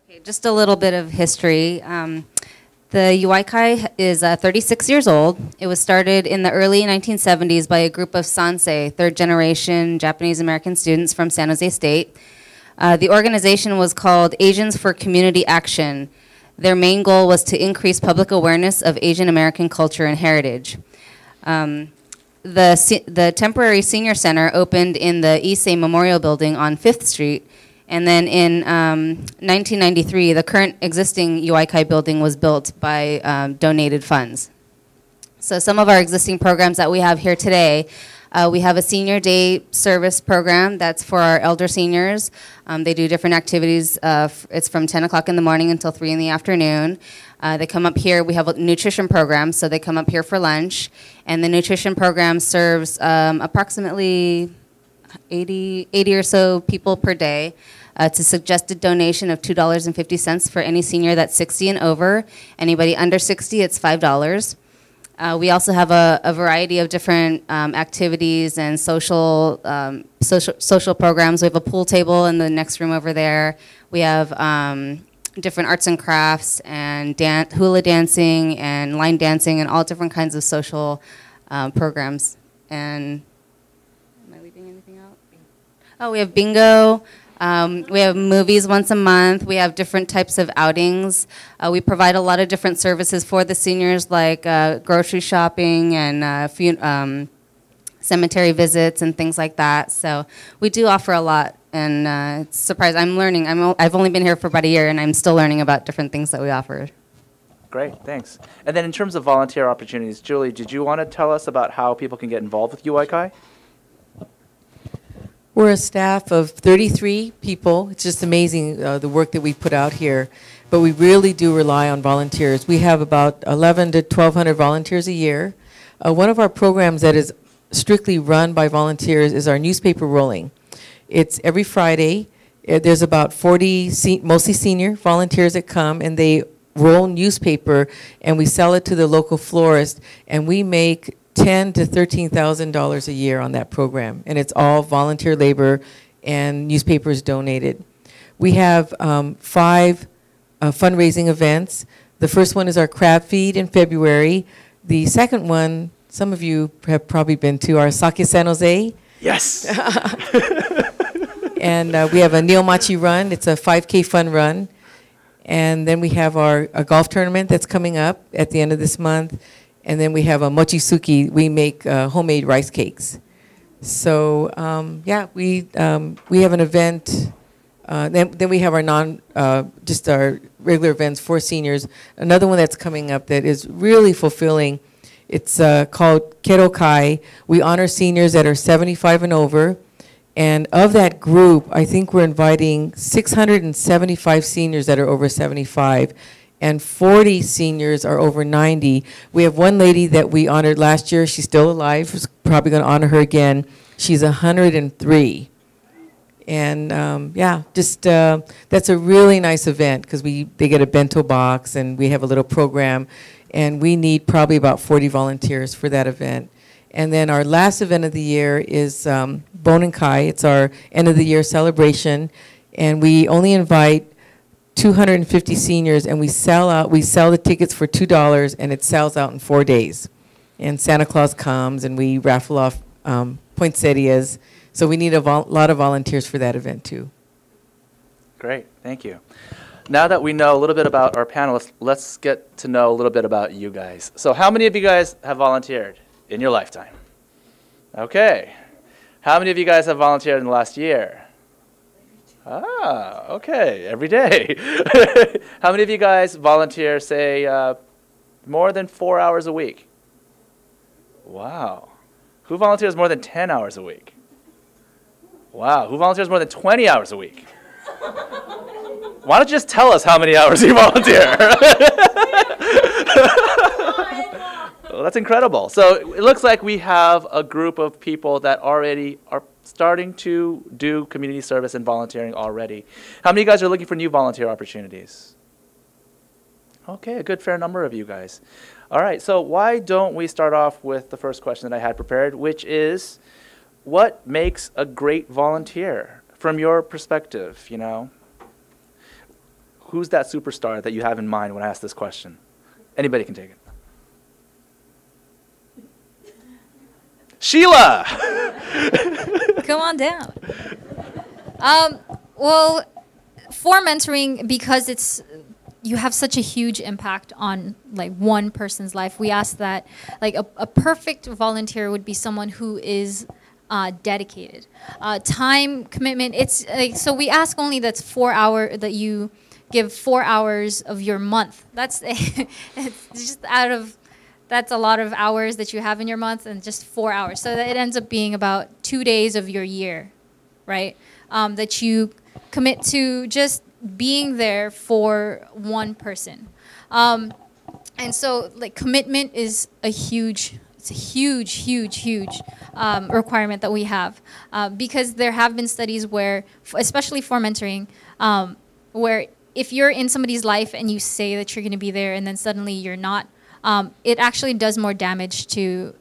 Okay, just a little bit of history. The Yuaikai is 36 years old. It was started in the early 1970s by a group of Sansei, third-generation Japanese-American students from San Jose State. The organization was called Asians for Community Action. Their main goal was to increase public awareness of Asian American culture and heritage. The temporary senior center opened in the Issei Memorial Building on 5th Street, and then in 1993, the current existing Yuaikai building was built by donated funds. So some of our existing programs that we have here today, we have a senior day service program that's for our elder seniors. They do different activities. It's from 10 o'clock in the morning until 3 in the afternoon. They come up here. We have a nutrition program, so they come up here for lunch. And the nutrition program serves approximately 80 or so people per day. It's a suggested donation of $2.50 for any senior that's 60 and over. Anybody under 60, it's $5. We also have a variety of different activities and social programs. We have a pool table in the next room over there. We have different arts and crafts and hula dancing and line dancing and all different kinds of social programs. And am I leaving anything out? Oh, we have bingo. We have movies once a month. We have different types of outings. We provide a lot of different services for the seniors, like grocery shopping and cemetery visits and things like that. So we do offer a lot, and it's surprising. I'm learning. I've only been here for about a year, and I'm still learning about different things that we offer. Great, thanks. And then in terms of volunteer opportunities, Julie, did you want to tell us about how people can get involved with Yuaikai? We're a staff of 33 people. It's just amazing the work that we put out here. But we really do rely on volunteers. We have about 11 to 1,200 volunteers a year. One of our programs that is strictly run by volunteers is our newspaper rolling. It's every Friday. There's about 40 mostly senior volunteers that come, and they roll newspaper, and we sell it to the local florist, and we make $10,000 to $13,000 a year on that program, and it's all volunteer labor and newspapers donated. We have 5 fundraising events. The first one is our crab feed in February. The second one, some of you have probably been to, our Sake San Jose. Yes. And we have a Neomachi run. It's a 5K fun run. And then we have a golf tournament that's coming up at the end of this month. And then we have a mochisuki. We make homemade rice cakes. So yeah, we have an event. Then we have our just our regular events for seniors. Another one that's coming up that is really fulfilling. It's called Kerokai. We honor seniors that are 75 and over. And of that group, I think we're inviting 675 seniors that are over 75. And 40 seniors are over 90. We have one lady that we honored last year. She's still alive. We're probably going to honor her again. She's 103. And yeah, just that's a really nice event because they get a bento box and we have a little program. And we need probably about 40 volunteers for that event. And then our last event of the year is Bonenkai. It's our end of the year celebration. And we only invite 250 seniors, and we sell the tickets for $2, and it sells out in 4 days. And Santa Claus comes, and we raffle off poinsettias. So we need a lot of volunteers for that event, too. Great, thank you. Now that we know a little bit about our panelists, let's get to know a little bit about you guys. So how many of you guys have volunteered in your lifetime? Okay. How many of you guys have volunteered in the last year? Ah, okay, every day. How many of you guys volunteer, say, more than 4 hours a week? Wow. Who volunteers more than 10 hours a week? Wow. Who volunteers more than 20 hours a week? Why don't you just tell us how many hours you volunteer? Well, that's incredible. So it looks like we have a group of people that already are starting to do community service and volunteering already. How many of you guys are looking for new volunteer opportunities? Okay, a good fair number of you guys. All right, so why don't we start off with the first question that I had prepared, which is, what makes a great volunteer from your perspective, you know? who's that superstar that you have in mind when I ask this question? Anybody can take it. Sheila! Come on down. Well, for mentoring, because you have such a huge impact on like one person's life, we ask that like a perfect volunteer would be someone who is dedicated. Time commitment, it's like, so we ask only that you give 4 hours of your month. That's it's just that's a lot of hours that you have in your month, and just 4 hours. So that it ends up being about 2 days of your year, right? That you commit to just being there for one person. And so like commitment is a huge requirement that we have, because there have been studies where, especially for mentoring, where if you're in somebody's life and you say that you're going to be there and then suddenly you're not, it actually does more damage to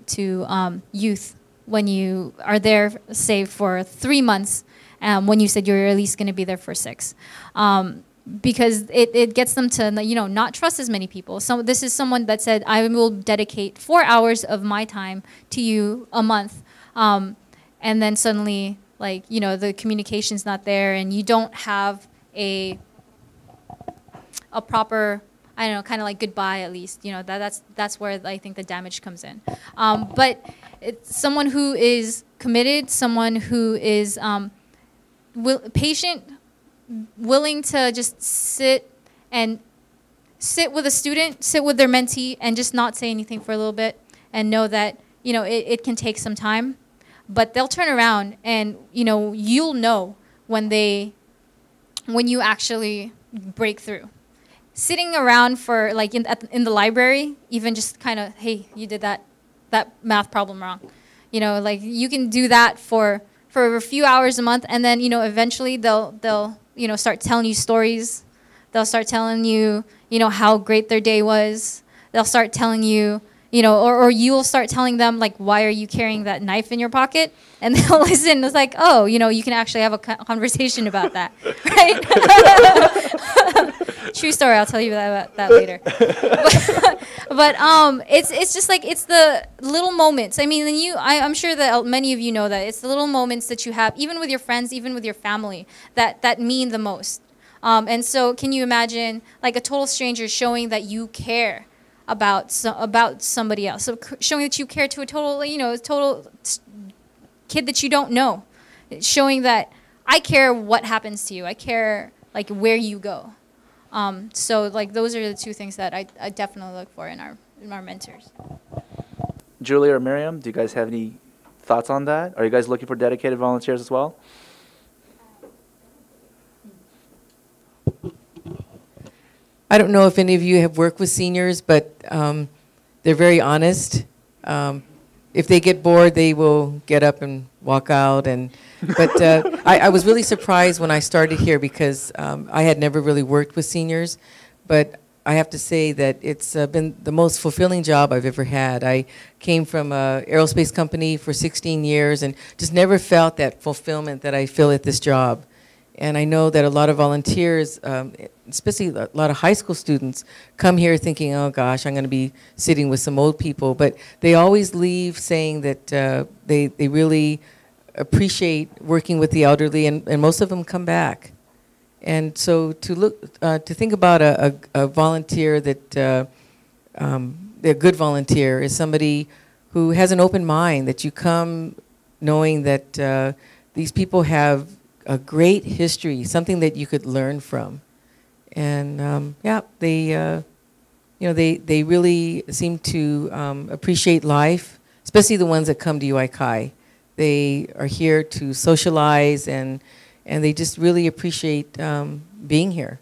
youth when you are there, say, for 3 months, when you said you're at least going to be there for 6. Because it gets them to, not trust as many people. So this is someone that said, I will dedicate 4 hours of my time to you a month. And then suddenly, like, the communication's not there, and you don't have a proper, I don't know, kind of like goodbye at least. That's where I think the damage comes in. But it's someone who is committed, someone who is patient, willing to just sit with a student, sit with their mentee, and just not say anything for a little bit, and know that it can take some time, but they'll turn around, and you'll know when you actually break through. Sitting around for like in the library, even just kind of, hey, you did that math problem wrong, like you can do that for a few hours a month, and then eventually they'll start telling you stories. They'll start telling you, how great their day was. They'll start telling you, or you'll start telling them, like, why are you carrying that knife in your pocket? And they'll listen. It's like, oh, you can actually have a conversation about that, right? True story. I'll tell you about that later. But it's just like, it's the little moments. I mean, I'm sure that many of you know that it's the little moments that you have, even with your friends, even with your family, that mean the most. And so, can you imagine like a total stranger showing that you care about somebody else? So showing that you care to a total kid that you don't know, showing that I care what happens to you. I care like where you go. So like those are the two things that I definitely look for in our mentors. Julie or Miriam, do you guys have any thoughts on that? Are you guys looking for dedicated volunteers as well? I don't know if any of you have worked with seniors, but they're very honest. If they get bored, they will get up and walk out. But I was really surprised when I started here, because I had never really worked with seniors. But I have to say that it's been the most fulfilling job I've ever had. I came from an aerospace company for 16 years and just never felt that fulfillment that I feel at this job. And I know that a lot of volunteers, especially a lot of high school students, come here thinking, oh gosh, I'm going to be sitting with some old people. But they always leave saying that they really appreciate working with the elderly, and most of them come back. And so to think about a volunteer a good volunteer is somebody who has an open mind, that you come knowing that these people have a great history, something that you could learn from. And they really seem to appreciate life, especially the ones that come to UI Kai. They are here to socialize, and they just really appreciate being here.